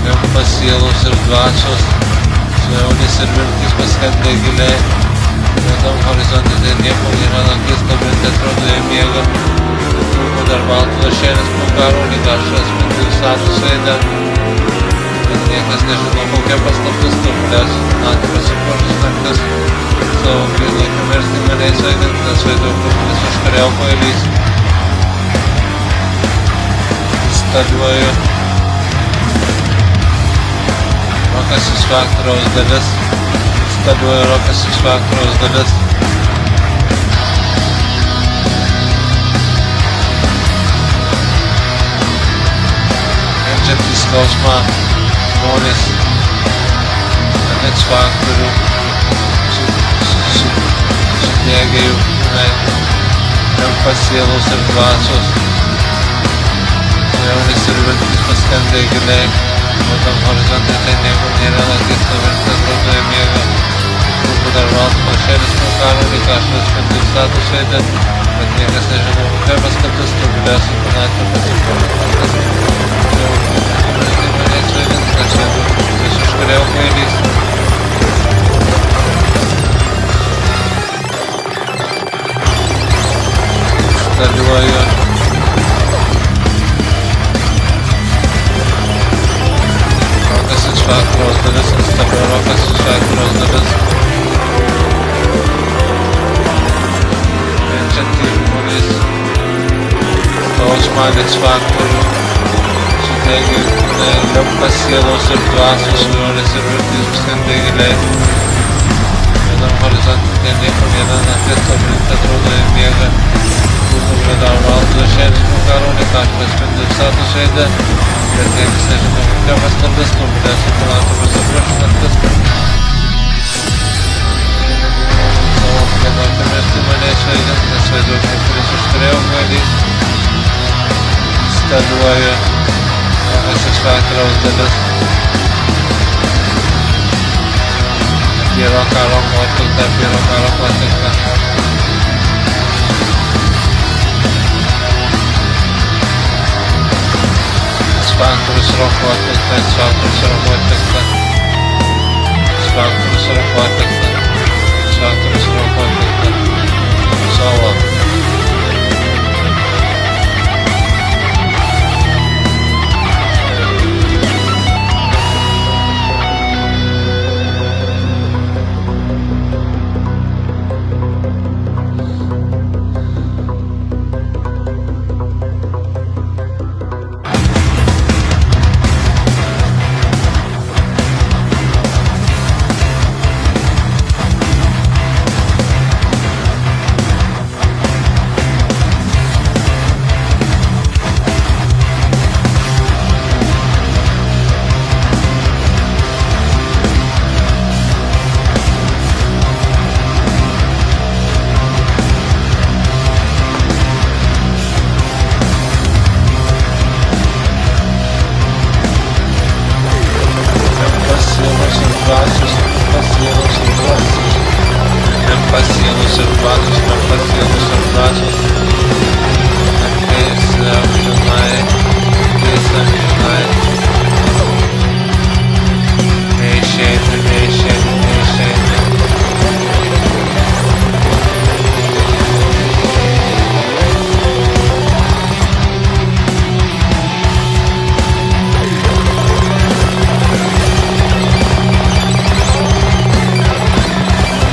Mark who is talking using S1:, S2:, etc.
S1: Rimpas sielos ir dvasios, svajonės ir viltis paskendę giliai. Juodam horizonte tai nieko nėra, naktis kabinti atrodo jie miega. Trūko dar baltų lašėlis po karo, lyg ašras mintų status veide. Bet niekas nežino, kokia paslaptis turblės, naktį pasipuošus naktis. Savo gilai pamirsti maniais vaidintas vaiduoklis užkariau pailys. Instaliuoju rokas iš faktoriaus dalis. Instaliuoju rokas iš faktoriaus dalis. Kenčiantys skausmą žmonės net faktorių sudėgia jų kūnai, rimpas sielos ir dvasios, svajonės ir viltis paskendę giliai. Juodam horizonte tai nieko nėra, naktis kabinti atrodo jie miega. Trūko dar baltų lašėlis po karo, lyg ašras mintų status veide. Bet niekas nežino, kokia paskaptis turblės su naktį pasipuošus naktis. Maniais vaidintas vaiduoklis užkariau pailys. Instaliuoju rokas iš faktoriaus dalis. Instaliuoju rokas iš faktoriaus dalis. Kenčiantys žmonės skausmą net faktorių sudėgia jų kūnai, rimpas sielos ir dvasios, svajonės ir viltis paskendę giliai. Juodam horizonte tai nieko nėra, naktis kabinti atrodo jie miega. Trūko dar baltų lašėlis po karo, lyg ašras mintų status veide. Bet niekas nežino, kokia paslaptis turblės su naktį pasipuošus naktis. Savo gilai pamirsti maniais vaidintas vaiduoklis užkariau pailys. Instaliuoju rokas iš faktoriaus dalis. Piero karo atlikta. Faktorius roko atlikta. Solo. Rimpas sielos ir dvasios